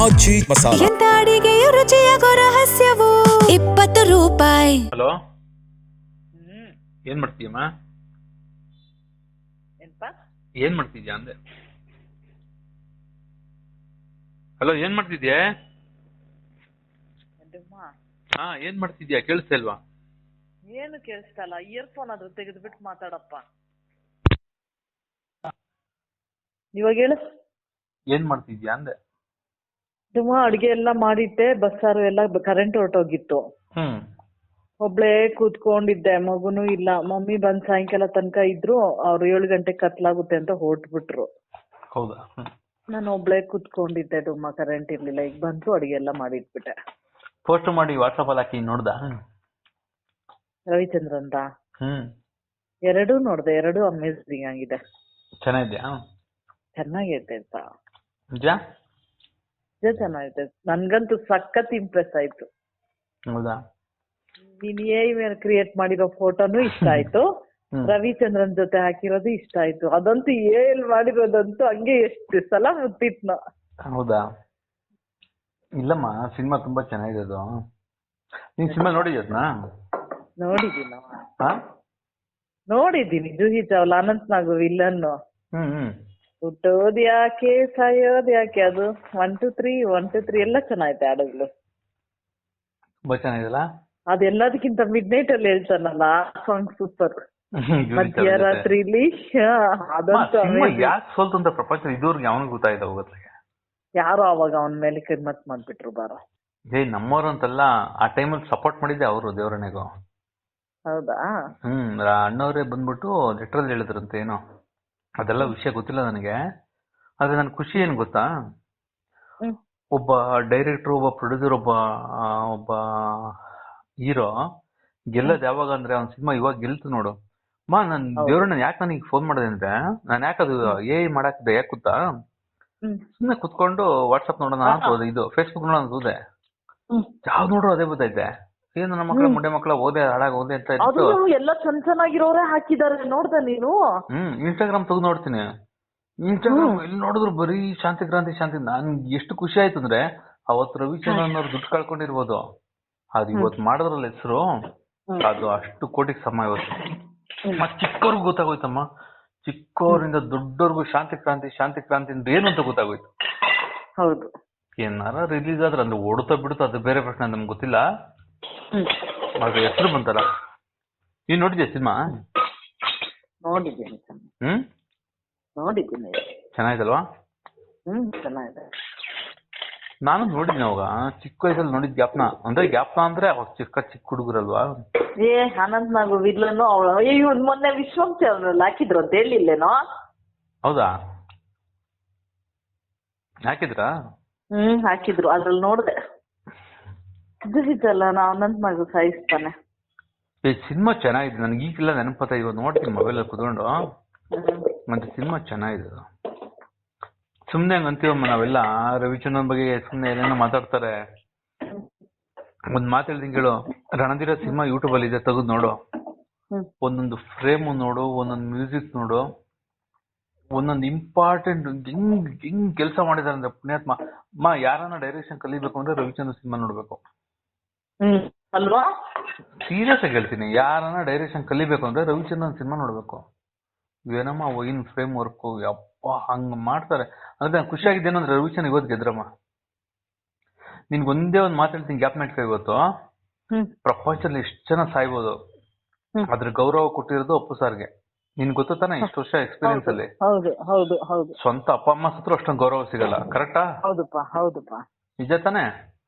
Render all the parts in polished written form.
ಆಚಿ ಮಸಾಲ. ಎಂತ ಅಡಿಗೆಯ ರುಚಿಯಾಗೋ ರಹಸ್ಯವು 20 ರೂಪಾಯಿ. ಹಲೋ, ಏನ್ ಮಾಡ್ತೀಯಮ್ಮ? ಏನ್ ಮಾಡ್ತಿದ್ಯಾ ಅಂದೆ. ಹಲೋ, ಏನ್ ಮಾಡ್ತಿದ್ಯಾ? ಹಾ, ಏನ್ ಮಾಡ್ತಿದ್ಯಾ? ಕೇಳಿಸ್ತಾ ಇಲ್ವಾ? ಏನು ಕೇಳಿಸ್ತಾ ಇಲ್ಲ. ಇಯರ್ಫೋನ್ ಆದ್ರೂ ತೆಗೆದ್ಬಿಟ್ಟು ಮಾತಾಡಪ್ಪ. ಇವಾಗ ಹೇಳು. ಏನ್ ಮಾಡ್ತಿದ್ಯಾ ಅಂದೆ. ತುಂಬಾ ಅಡ್ಗೆ ಎಲ್ಲ ಮಾಡಿಟ್ಟೆ. ಬಸ್ಸಾರು ಎಲ್ಲ ಕರೆಂಟ್ ಹೊರಟೋಗಿತ್ತು. ಒಬ್ಳೇ ಕೂತ್ಕೊಂಡಿದ್ದೆ, ಮಗುನು ಇಲ್ಲ. ಮಮ್ಮಿ ಬಂದ್ ಸಾಯಂಕಾಲ ತನಕ ಇದ್ರು. ಅವ್ರು 7 ಗಂಟೆ ಕತ್ಲಾಗುತ್ತೆ ಅಂತ ಹೊರಟ್ಬಿಟ್ರು. ಹೌದಾ? ನಾನು ಒಬ್ಳೇ ಕೂತ್ಕೊಂಡಿದ್ದೆ. ತುಂಬ ಕರೆಂಟ್ ಇರ್ಲಿಲ್ಲ. ಈಗ ಬಂದ್ರು, ಅಡ್ಗೆ ಎಲ್ಲ ಮಾಡಿಟ್ಬಿಟ್ಟೆ. ಪೋಸ್ಟ್ ಮಾಡಿ ವಾಟ್ಸಪ್ ಅಲ್ಲಿ ಹಾಕಿ ನೋಡ್ದ? ರವಿಚಂದ್ರಂದ 2 ನೋಡ್ದೆ. 2 ಅಮೇಝಿಂಗ್ ಆಗಿದೆ. ಚೆನ್ನಾಗಿದ್ಯಾ? ಚೆನ್ನಾಗೈತೆ ಅಂತ. ನಿಜ? ಚೆನ್ನಾಗೈತೆ. ನನ್ಗಂತೂ ಸಖತ್ ಇಂಪ್ರೆಸ್ ಆಯ್ತು. ಹೌದಾ? ನೀನ್ AI ಕ್ರಿಯೇಟ್ ಮಾಡಿರೋ ಫೋಟೋನು ಇಷ್ಟ ಆಯ್ತು. ರವಿಚಂದ್ರನ್ ಜೊತೆ ಹಾಕಿರೋದು ಇಷ್ಟ ಆಯ್ತು. ಅದಂತೂ AI ಮಾಡಿರೋದಂತೂ ಹಂಗೆ ಎಷ್ಟು ಸಲ ಮುಟ್ಟಿತ್ನ. ಹೌದಾ? ಇಲ್ಲಮ್ಮ, ಸಿನಿಮಾ ತುಂಬಾ ಚೆನ್ನಾಗಿದೆ ಅದು. ನೀನ್ ಸಿನಿಮಾ ನೋಡಿದ್ಯಾ? ನೋಡಿದ್ದೀನಿ. ಜೂಹಿ ಚಾವ್ಲಾ, ಅನಂತ್ ನಾಗು ವಿಲನ್. ಹುಟ್ಟೋದ್ ಯಾಕೆ ಸಾಯೋದ್ ಯಾಕೆ, ಅದು 1 2 3 1 2 3 ಎಲ್ಲ ಚೆನ್ನಾಗೈತೆ ಹಾಡುಗಳು. ತುಂಬಾ ಚೆನ್ನಾಗಿದಲ್ಲ. ಅದೆಲ್ಲದಕ್ಕಿಂತ ಮಿಡ್ ನೈಟ್ ಅಲ್ಲಿ ಹೇಳ್ತಾನಲ್ಲ, ಸಾಂಗ್ ಸೂಪರ್. ಮಧ್ಯರಾತ್ರಿಲಿ ಅದಂತೂ ಯಾಕೆ ಸೋಲ್ತು ಅಂತ ಪ್ರಪಂಚ ಇದುವರೆಗೆ ಅವನಿಗೆ ಗೊತ್ತಾಯ್ತು ಹೋಗುತ್ತೆ. ಯಾರು ಅವಾಗ ಅವನ ಮೇಲೆ ಕಿರ್ಮತ್ ಮಾಡ್ಬಿಟ್ರು ಬಾರ. ನಮ್ಮವ್ರು ಅಂತಲ್ಲ, ಆ ಟೈಮಲ್ಲಿ ಸಪೋರ್ಟ್ ಮಾಡಿದ್ದೆ ಅವರು ದೇವರನೆಗೂ. ಹೌದಾ? ಅಣ್ಣವರೇ ಬಂದ್ಬಿಟ್ಟು ಲೆಟ್ರಲ್ಲಿ ಹೇಳಿದ್ರಂತೆ ಏನೋ. ಅದೆಲ್ಲ ವಿಷಯ ಗೊತ್ತಿಲ್ಲ ನನಗೆ. ಆದ್ರೆ ನನ್ ಖುಷಿ ಏನ್ ಗೊತ್ತಾ, ಒಬ್ಬ ಡೈರೆಕ್ಟರ್, ಒಬ್ಬ ಪ್ರೊಡ್ಯೂಸರ್, ಒಬ್ಬ ಹೀರೋ ಗೆಲ್ಲದ್ ಯಾವಾಗ ಅಂದ್ರೆ, ಅವ್ನ ಸಿನಿಮಾ ಇವಾಗ ಗೆಲ್ತು ನೋಡು. ನನ್ ದೇವ್ರನ್ನ ಯಾಕೆ ನನಗೆ ಫೋನ್ ಮಾಡಿದೆ ಅಂದ್ರೆ, ನಾನು ಯಾಕದು AI ಮಾಡಾಕಿದ್ದೆ ಯಾಕೆ ಗೊತ್ತಾ, ಸುಮ್ಮನೆ ಕುತ್ಕೊಂಡು ವಾಟ್ಸಪ್ ನೋಡೋಣ ಅಂತ ಹೋದೆ, ಇದು ಫೇಸ್ಬುಕ್ ನೋಡೋಣ ಅಂತ ಹೋದೆ. ಯಾವ್ದು ನೋಡ್ರು ಅದೇ ಗೊತ್ತೈತೆ. ಏನು ನನ್ನ ಮಕ್ಕಳ ಮುಂಡೆ ಮಕ್ಕಳ ಓದೆ ಹಾಳಾಗ ಓದೆ ಅಂತ ಇತ್ತು. ಎಲ್ಲ ಚೆನ್ನಾಗಿರೋರೇ ಹಾಕಿದಾರೆ, ನೋಡ್ದ ನೀನು? ಇನ್ಸ್ಟಾಗ್ರಾಮ್ ತೆಗೆದು ನೋಡ್ತೀನಿ. ಇನ್ಸ್ಟಾಗ್ರಾಮ್ ಎಲ್ಲಿ ನೋಡಿದ್ರು ಬರೀ ಶಾಂತಿ ಕ್ರಾಂತಿ. ನನ್ಗೆ ಎಷ್ಟು ಖುಷಿ ಆಯ್ತು ಅಂದ್ರೆ, ಅವತ್ತು ರವಿಚಂದ್ರನ್ ಅವ್ರು ದುಡ್ಡು ಕಳ್ಕೊಂಡಿರ್ಬೋದು, ಅದು ಇವತ್ತು ಮಾಡಿದ್ರಲ್ಲ ಹೆಸರು, ಅದು ಅಷ್ಟು ಕೋಟಿಗೆ ಸಮ ಇವತ್ತು. ಚಿಕ್ಕವ್ರಿಗೂ ಗೊತ್ತಾಗೋಯ್ತಮ್ಮ, ಚಿಕ್ಕವರಿಂದ ದೊಡ್ಡವ್ರಿಗೂ ಶಾಂತಿ ಕ್ರಾಂತಿ ಅಂದ್ರೆ ಏನು ಅಂತ ಗೊತ್ತಾಗೋಯ್ತು. ಹೌದು. ಏನಾರ ರಿಲೀಸ್ ಆದ್ರೆ ಅಂದ್ರೆ ಓಡುತ್ತಾ ಬಿಡುತ್ತಾ ಅದು ಬೇರೆ ಪ್ರಶ್ನೆ, ನಮ್ಗೆ ಗೊತ್ತಿಲ್ಲ. ಅದ್ರ ಹೆಸರು ಬಂತಲ್ಲ. ನೀನ್ ನೋಡಿದ್ಯಾ ಸಿನಿಮಾ? ನೋಡಿದ್ದೀನಿ. ನೋಡಿದ್ದೀನಿ. ಚೆನ್ನಾಗಿದಲ್ವಾ? ಚೆನ್ನಾಗಿದೆ. ನಾನು ನೋಡಿದ್ದೀನಿ ಅವಾಗ ಚಿಕ್ಕ ವಯಸ್ಸಲ್ಲಿ ನೋಡಿದ್ ಜ್ಞಾಪನ ಅಂದ್ರೆ ಅವಾಗ ಚಿಕ್ಕ ಹುಡುಗರಲ್ವಾ. ಅನಂತ್ ನಾಗು ವಿಲ್ಲನು ಅವಳು ಮೊನ್ನೆ ವಿಶ್ವಂಸಿ ಅವ್ರಲ್ಲ ಹಾಕಿದ್ರು ಅಂತ ಹೇಳಿಲ್ಲೇನೋ? ಹೌದಾ? ಹಾಕಿದ್ರಾ? ಹಾಕಿದ್ರು. ಅದ್ರಲ್ಲಿ ನೋಡ್ದೆ. ಜುಹಿತಲ್ಲ, ನಾ ಅನಂತ್ ನಾಗು ಸಾಯಿಸ್ತಾನೆ. ಸಿನಿಮಾ ಚೆನ್ನಾಗಿದೆ. ನನ್ಗೆ ಈಗಿಲ್ಲ ನೆನಪತ್ತ, ಇವಾಗ ನೋಡ್ತೀನಿ ಮೊಬೈಲ್ ಅಲ್ಲಿ ಕುತ್ಕೊಂಡು. ಮತ್ತೆ ಸಿನಿಮಾ ಚೆನ್ನಾಗಿದೆ. ಸುಮ್ನೆ ಹಂಗ ಅಂತೀವಮ್ಮ ನಾವೆಲ್ಲ, ರವಿಚಂದ್ರನ್ ಬಗ್ಗೆ ಸುಮ್ನೆ ಏನೇನೋ ಮಾತಾಡ್ತಾರೆ. ಒಂದ್ ಮಾತು ಹೇಳ್ತೀನಿ ಕೇಳು, ರಣಧೀರ ಸಿನಿಮಾ ಯೂಟ್ಯೂಬ್ ಅಲ್ಲಿ ಇದೆ, ತೆಗೆದು ನೋಡು. ಒಂದೊಂದು ಫ್ರೇಮ್ ನೋಡು, ಒಂದೊಂದು ಮ್ಯೂಸಿಕ್ ನೋಡು, ಒಂದೊಂದು ಇಂಪಾರ್ಟೆಂಟ್ ಹಿಂಗ್ ಕೆಲಸ ಮಾಡಿದಾರೆ ಅಂದ್ರೆ ಪುಣ್ಯಾತ್ಮ. ಯಾರನ್ನ ಡೈರೆಕ್ಷನ್ ಕಲಿಬೇಕು ಅಂದ್ರೆ ರವಿಚಂದ್ರನ್ ಸಿನಿಮಾ ನೋಡ್ಬೇಕು. ಅಲ್ವಾ? ಸೀರಿಯಸ್ ಆಗಿ ಹೇಳ್ತೀನಿ, ಯಾರನ್ನ ಡೈರೆಕ್ಷನ್ ಕಲಿಬೇಕು ಅಂದ್ರೆ ರವಿಚಂದ್ರನ್ ಸಿನಿಮಾ ನೋಡ್ಬೇಕು. ಏನಮ್ಮ ಒಯ್ನ್ ಫ್ರೇಮ್ ವರ್ಕ್, ಯಪ್ಪ ಹಂಗ ಮಾಡ್ತಾರೆ. ಅಂದ್ರೆ ನಾನು ಖುಷಿಯಾಗಿದ್ದೇನು ಅಂದ್ರೆ ರವಿಚಂದ್ರನ್ ಇವತ್ತು ಗೆದ್ರಮ್ಮ. ನಿನ್ಗೆ ಒಂದೇ ಒಂದು ಮಾತು ಹೇಳ್ತೀನಿ, ಜ್ಞಾಪನ ಇಟ್ಕೊ. ಇವತ್ತು ಪ್ರಪಂಚದಲ್ಲಿ ಎಷ್ಟು ಜನ ಸಾಯ್ಬೋದು, ಅದ್ರ ಗೌರವ ಕೊಟ್ಟಿರೋದು ಅಪ್ಪು ಸಾರ್ಗೆ. ನಿನ್ ಗೊತ್ತಾನೆ, ಇಷ್ಟು ವರ್ಷ ಎಕ್ಸ್ಪೀರಿಯನ್ಸ್ ಅಲ್ಲಿ. ಸ್ವಂತ ಅಪ್ಪ ಅಮ್ಮ ಸತ್ರು ಅಷ್ಟೊಂದು ಗೌರವ ಸಿಗಲ್ಲ. ಕರೆಕ್ಟಾ? ಹೌದಪ್ಪ. ನಿಜ ತಾನೆ?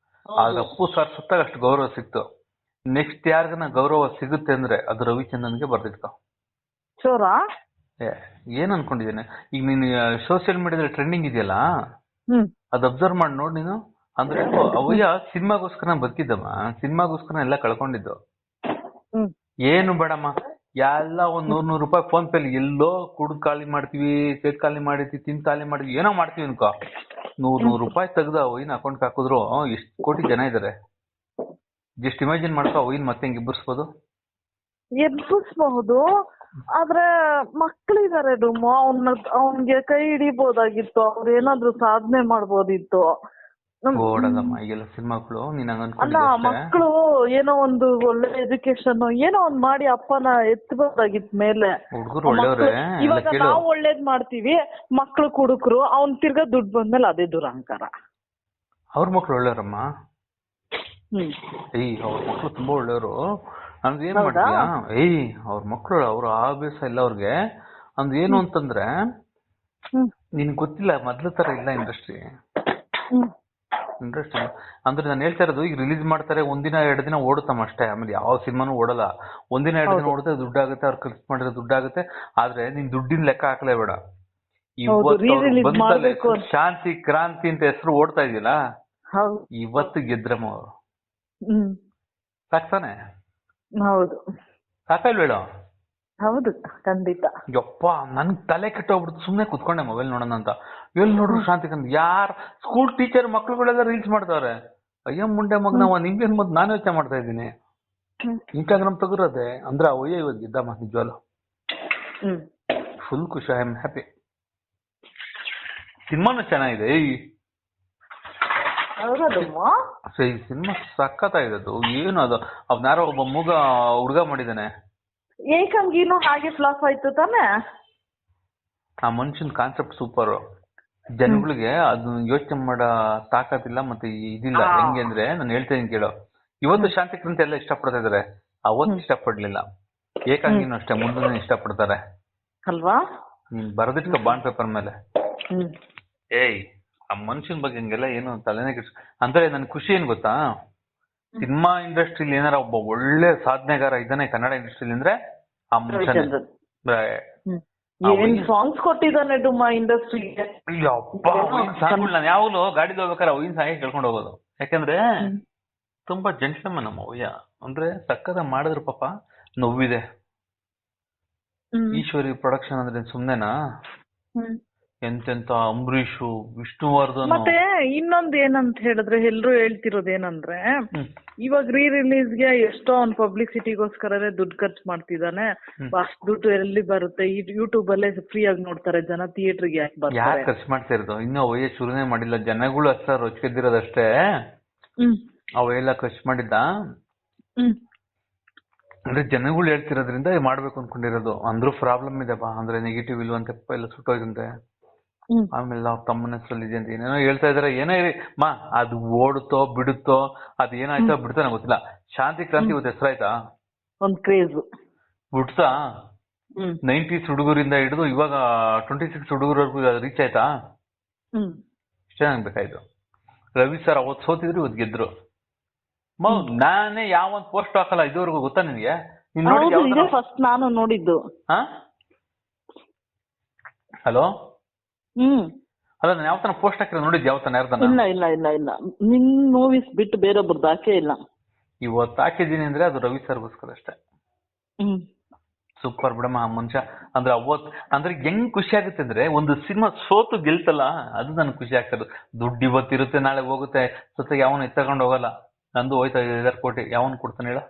ಆಗ ಅಪ್ಪು ಸಾರ್ ಸತ್ತಾಗ ಅಷ್ಟು ಗೌರವ ಸಿಕ್ತು. ನೆಕ್ಸ್ಟ್ ಯಾರಿಗನ ಗೌರವ ಸಿಗುತ್ತೆ ಅಂದ್ರೆ ಅದು ರವಿಚಂದ್ರನ್ಗೆ ಬರ್ದಿತ್ತು. ಏನ್ ಅನ್ಕೊಂಡಿದ್ದೇನೆ ಈಗ ನೀನು ಸೋಷಿಯಲ್ ಮೀಡಿಯಾದಲ್ಲಿ ಟ್ರೆಂಡಿಂಗ್ ಇದೆಯಲ್ಲ, ಅದ್ ಅಬ್ಸರ್ವ್ ಮಾಡಿ ನೋಡಿ ನೀನು. ಅಂದ್ರೆ ಅವಯ್ಯ ಸಿನಿಮಾಗೋಸ್ಕರ ಬದುಕಿದ್ದಮ್ಮ, ಸಿನಿಮಾಗೋಸ್ಕರ ಎಲ್ಲ ಕಳ್ಕೊಂಡಿದ್ದು. ಏನು ಬೇಡಮ್ಮ, ಎಲ್ಲ ಒಂದ್ 100 ರೂಪಾಯಿ ಫೋನ್ ಪೇಲಿ ಎಲ್ಲೋ ಕುಡ್ದು ಖಾಲಿ ಮಾಡ್ತೀವಿ, ಸೇದ್ ಖಾಲಿ ಮಾಡಿರ್ತೀವಿ, ತಿಂದ್ ಖಾಲಿ ಮಾಡಿದ್ವಿ, ಏನೋ ಮಾಡ್ತೀವಿ ಅನ್ಕೋ. 100 ರೂಪಾಯಿ ತೆಗ್ದು ಅವಯ್ಯನ ಅಕೌಂಟ್ ಹಾಕಿದ್ರು ಎಷ್ಟು ಕೋಟಿ ಜನ ಇದಾರೆ. ಜಸ್ಟ್ ಇಮ್ಯಾಜಿನ್ ಮಾಡ್ಕೊ, ಅವಯ್ಯನ್ ಮತ್ತೆ ಹೆಂಗ್ ಇಬ್ಬರಿಸ್ಬೋದು? ಎಬ್ಬಿಸ್ಬಹುದು. ಆದ್ರೆ ಮಕ್ಳಿದಾರೆ ಅವ್ನ್ಗೆ ಕೈ ಹಿಡಿಬೋದಾಗಿತ್ತು, ಅವ್ರು ಏನಾದ್ರು ಸಾಧನೆ ಮಾಡ್ಬೋದಿತ್ತು. ಓಡಲ್ಲಮ್ಮ ಈಗೆಲ್ಲ ಸಿನಿಮಾಗಳು ನೀನ್ ಹಂಗ ಅಲ್ಲ ಅನ್ಕೊಂಡಿದ್ದೆ ಅಷ್ಟೇ. ಮಕ್ಕಳು ಏನೋ ಒಂದು ಒಳ್ಳೆ ಎಜುಕೇಶನ್ ಏನೋ ಒಂದ್ ಮಾಡಿ ಅಪ್ಪನ ಎತ್ತಬಹುದಾಗಿತ್ ಮೇಲೆ. ಹುಡುಗರು ಒಳ್ಳೆಯವ್ರೆ ಎಲ್ಲ ಇವಾಗ ಕೇಳು. ನಾವು ಒಳ್ಳೇದ್ ಮಾಡ್ತೀವಿ, ಮಕ್ಳು ಕುಡುಕ್ರು, ಅವ್ನ್ ತಿರ್ಗಾ ದುಡ್ಡು ಬಂದ್ಮೇಲೆ ಅದೇ ದುರಹಂಕಾರ. ಅವ್ರ ಮಕ್ಳು ಒಳ್ಳೆಯವ್ರಮ್ಮ. ಹ್ಮ್ ಅವ್ರ ಮಕ್ಳು ತುಂಬಾ ಒಳ್ಳೆಯವರು. ನಮ್ದು ಏನ್ ಹೌದಾ? ಮಾಡ್ತೀಯಾ ಅವ್ರ ಮಕ್ಳು ಅವ್ರ ಆಭ್ಯಾಸ ಇಲ್ಲ ಅವ್ರಿಗೆ. ಅಂದ್ ಏನು ಅಂತಂದ್ರೆ ಹ್ಮ್ ನಿನ್ ಗೊತ್ತಿಲ್ಲ ಮೊದ್ಲು ತರ ಇಲ್ಲ ಇಂಡಸ್ಟ್ರಿ. ಹ್ಮ್ ಇಂಟ್ರೆಸ್ಟ್ ಅಂದ್ರೆ ನಾನು ಹೇಳ್ತಾ ಇರೋದು ಈಗ ರಿಲೀಸ್ ಮಾಡ್ತಾರೆ ಒಂದಿನ 2 ದಿನ ಓಡುತ್ತಮ್ಮ ಅಷ್ಟೇ. ಆಮೇಲೆ ಯಾವ ಸಿನಿಮಾನು ಓಡಲ್ಲ. ಒಂದಿನ 2 ದಿನ ಓಡುತ್ತೆ, ದುಡ್ಡಾಗುತ್ತೆ, ಅವ್ರು ಖರ್ಚು ಮಾಡಿರೋ ದುಡ್ಡಾಗುತ್ತೆ. ಆದ್ರೆ ನೀನ್ ದುಡ್ಡಿನ ಲೆಕ್ಕ ಹಾಕ್ಲೇ ಬೇಡ. re-release ಬಂತಲ್ಲೇ ಮಾಡ್ಬೇಕು ಅಂತ. ಶಾಂತಿ ಕ್ರಾಂತಿ ಅಂತ ಹೆಸರು ಓಡ್ತಾ ಇದೆಯಲ್ಲ, ಹೌದು. ಇವತ್ತು ಗೆದ್ರಮ್ಮ ಅವರು. ಹ್ಮ್ ಸಾಕ್ತಾನೆ? ಹೌದು ಸಾಕಲ್ವೇಳ? ಹೌದು ಖಂಡಿತ. ಯಪ್ಪ ನನ್ ತಲೆ ಕೆಟ್ಟೋಗ್ಬಿಡ್ತು. ಸುಮ್ನೆ ಕುತ್ಕೊಂಡೆ ಮೊಬೈಲ್ ನೋಡೋಣ ಅಂತ. ಎಲ್ಲಿ ನೋಡ್ರು ಶಾಂತಿಕಾಂತ್. ಯಾರ್ ಸ್ಕೂಲ್ ಟೀಚರ್ ಮಕ್ಳುಗಳೆಲ್ಲ ರೀಲ್ಸ್ ಮಾಡ್ತಾವ್ರೆ. ಅಯ್ಯ ಮುಂಡೆ ಮಗನ ನಿಂಗೇನ್ ಮೊದ್ಲು ನಾನು ಯೋಚನೆ ಮಾಡ್ತಾ ಇದ್ದೀನಿ. ಇನ್ಸ್ಟಾಗ್ರಾಮ್ ತೆಗಿರೋದೆ ಅಂದ್ರೆ ಅಯ್ಯ ಇವಾಗ ಗೆದ್ದಮ್ಮ ನಿಜವಲ್ಲ. ಫುಲ್ ಖುಷಿ. I am happy. ಸಿನಿಮಾನು ಚೆನ್ನಾಗಿದೆ. ಸಿನಿಮಾ ಸಖತ್ತಾಗಿದೆ ಅದು. ಏನು ಅದು ಅವ್ನಾರೋ ಒಬ್ಬ ಮೂಗ ಹುಡ್ಗ ಮಾಡಿದಾನೆ. ಏಕಂಗೀನು ಹಾಗೆ ಫ್ಲಾಪ್ ಆಯ್ತು ತಾನೆ. ಆ ಮನುಷ್ಯನ್ ಕಾನ್ಸೆಪ್ಟ್ ಸೂಪರ್. ಜನಗಳಿಗೆ ಅದನ್ನ ಯೋಚನೆ ಮಾಡೋ ತಾಕತ್ತಿಲ್ಲ ಮತ್ತೆ ಇದಿಲ್ಲ. ಹೆಂಗೆ ಅಂದ್ರೆ ನಾನು ಹೇಳ್ತೇನೆ ಕೇಳೋ. ಇವತ್ತು ಶಾಂತಿ ಕ್ರಾಂತಿ ಎಲ್ಲ ಇಷ್ಟಪಡ್ತಾ ಇದಾರೆ, ಅವತ್ತು ಇಷ್ಟಪಡ್ಲಿಲ್ಲ. ಏಕಾಂಗಿನೂ ಅಷ್ಟೇ ಮುಂದೆ ಇಷ್ಟಪಡ್ತಾರೆ ಅಲ್ವಾ. ನೀನ್ ಬರೆದಿಟ್ಕ ಬಾಂಡ್ ಪೇಪರ್ ಮೇಲೆ. ಆ ಮನುಷ್ಯನ ಬಗ್ಗೆ ಹಂಗೆಲ್ಲ ಏನು ತಲೆನೇ ಕೆಡ್ಸ್. ಅಂದ್ರೆ ನನ್ ಖುಷಿ ಏನ್ ಗೊತ್ತಾ, ಸಿನಿಮಾ ಇಂಡಸ್ಟ್ರಿಲಿ ಏನಾರ ಒಬ್ಬ ಒಳ್ಳೆ ಸಾಧನೆಗಾರ ಇದ್ದಾನೆ ಕನ್ನಡ ಇಂಡಸ್ಟ್ರಿಲಿ ಅಂದ್ರೆ ಆ ಮನುಷ್ಯನೇ. ಏನ್ ಸಾಂಗ್ಸ್ ಕೊಟ್ಟಿದ್ದಾನೆ ಡುಮ್ಮ ಇಂಡಸ್ಟ್ರಿಗೆ. ನಾನು ಯಾವಾಗಲೂ ಗಾಡಿಲಿ ಹೋಗ್ಬೇಕಾರೆ ಅವಿನ ಸಾಂಗ್ ಕೇಳ್ಕೊಂಡು ಹೋಗೋದು. ಯಾಕಂದ್ರೆ ತುಂಬಾ ಜೆಂಟ್ಲ್ಮನ್ ನಮ್ಮ ಅವ್ಯ. ಅಂದ್ರೆ ಸಕ್ಕದ ಮಾಡಿದ್ರು ಪಾಪ. ನೋವಿದೆ. ಈಶ್ವರಿ ಪ್ರೊಡಕ್ಷನ್ ಅಂದ್ರೆ ಸುಮ್ನೆನಾ? ಎಂತೆಂತ ಅಂಬರೀಷು, ವಿಷ್ಣುವರ್ಧನ್. ಮತ್ತೆ ಇನ್ನೊಂದ್ ಏನಂತ ಹೇಳಿದ್ರೆ ಎಲ್ರು ಹೇಳ್ತಿರೋದೇನಂದ್ರೆ ಇವಾಗ ರೀ-ರಿಲೀಸ್ಗೆ ಎಷ್ಟೋ ಅವ್ನ್ ಪಬ್ಲಿಸಿಟಿಗೋಸ್ಕರನೇ ದುಡ್ಡು ಖರ್ಚು ಮಾಡ್ತಿದ್ದಾನೆ. ಅಷ್ಟು ದುಡ್ಡು ಎಲ್ಲಿ ಬರುತ್ತೆ? ಯೂಟ್ಯೂಬ್ ಅಲ್ಲೇ ಫ್ರೀ ಆಗಿ ನೋಡ್ತಾರೆ ಜನ, ಥಿಯೇಟರ್ಗೆ ಯಾಕೆ ಬರ್ತಾರೆ? ಯಾಕೆ ಖರ್ಚು ಮಾಡ್ತಾ ಇರೋದು? ಇನ್ನೂ ಅವಯ್ಯ ಶುರುನೇ ಮಾಡಿಲ್ಲ. ಜನಗಳು ಅಷ್ಟ ರೊಚ್ಚಿದ್ದಿರೋದಷ್ಟೇ. ಅವೆಲ್ಲ ಖರ್ಚು ಮಾಡಿದ್ದ ಅಂದ್ರೆ ಜನಗಳು ಹೇಳ್ತಿರೋದ್ರಿಂದ ಮಾಡ್ಬೇಕು ಅನ್ಕೊಂಡಿರೋದು. ಅಂದ್ರೂ ಪ್ರಾಬ್ಲಮ್ ಇದೆ ಬಾ. ಅಂದ್ರೆ ನೆಗೆಟಿವ್ ಇಲ್ವಂತೆ, ಎಲ್ಲ ಸುಟ್ಟೋಯ್ತಂತೆ. ಆಮೇಲೆ ಅವ್ರ ತಮ್ಮನ ಹೆಸರಲ್ಲಿ ಇದೆ ಅಂತ ಏನೇನೋ ಹೇಳ್ತಾ ಇದಾರೆ. ಏನೇ ಇರಿ ಮಾ, ಅದು ಓಡುತ್ತೋ ಬಿಡುತ್ತೋ ಅದ್ ಏನಾಯ್ತೋ ಬಿಡ್ತೋ ನಂಗೆ ಗೊತ್ತಿಲ್ಲ. ಶಾಂತಿ ಕ್ರಾಂತಿ ಇವತ್ತು ಹೆಸರಾಯ್ತಾ? ಒಂದ್ ಕ್ರೇಜ್ ಬಿಡ್ತಾ 90s ಹುಡುಗರಿಂದ ಹಿಡಿದು ಇವಾಗ 26 ಹುಡುಗರವರೆಗೂ ರೀಚ್ ಆಯ್ತಾ? ಇಷ್ಟೇ ನಂಗೆ ಬೇಕಾಯ್ತು. ರವಿ ಸರ್ ಅವತ್ತು ಸೋತಿದ್ರು ಇವತ್ತು ಗೆದ್ರು. ನಾನೇ ಯಾವೊಂದ್ ಪೋಸ್ಟ್ ಹಾಕಲ್ಲ ಇದುವರೆಗೂ, ಗೊತ್ತಾ ನಿನ್ಗೆ? ಫಸ್ಟ್ ನಾನು ನೋಡಿದ್ದು. ಹಲೋ ಅಲ್ಲ, ನಾನು ಯಾವತ್ತನ ಪೋಸ್ಟ್ ಹಾಕಿರ ನೋಡಿದ್ ಯಾವತ್ತನ ಯಾರ್ದನ? ಇಲ್ಲ ನಿನ್ ಮೂವೀಸ್ ಬಿಟ್ಟು ಬೇರೊಬ್ರದ್ದು ಹಾಕೇ ಇಲ್ಲ. ಇವತ್ತು ಹಾಕಿದೀನಿ ಅಂದ್ರೆ ಅದು ರವಿ ಸರ್ಗೋಸ್ಕರ ಅಷ್ಟೇ. ಸೂಪರ್ ಬಿಡಮ್ಮ ಆ ಮನುಷ್ಯ. ಅಂದ್ರೆ ಅವತ್ ಅಂದ್ರೆ ಹೆಂಗ್ ಖುಷಿ ಆಗುತ್ತೆ ಅಂದ್ರೆ, ಒಂದು ಸಿನಿಮಾ ಸೋತು ಗೆಲ್ತಲ್ಲ, ಅದು ನನ್ಗೆ ಖುಷಿ ಆಗ್ತದೆ. ದುಡ್ಡು ಇವತ್ತಿರುತ್ತೆ ನಾಳೆ ಹೋಗುತ್ತೆ, ಜೊತೆಗೆ ಯಾವನು ಎತ್ತಕೊಂಡು ಹೋಗಲ್ಲ. ನಂದು ಹೋಯ್ತಾ 5 ಕೋಟಿ ಯಾವನ್ ಕೊಡ್ತಾನೆ ಹೇಳ?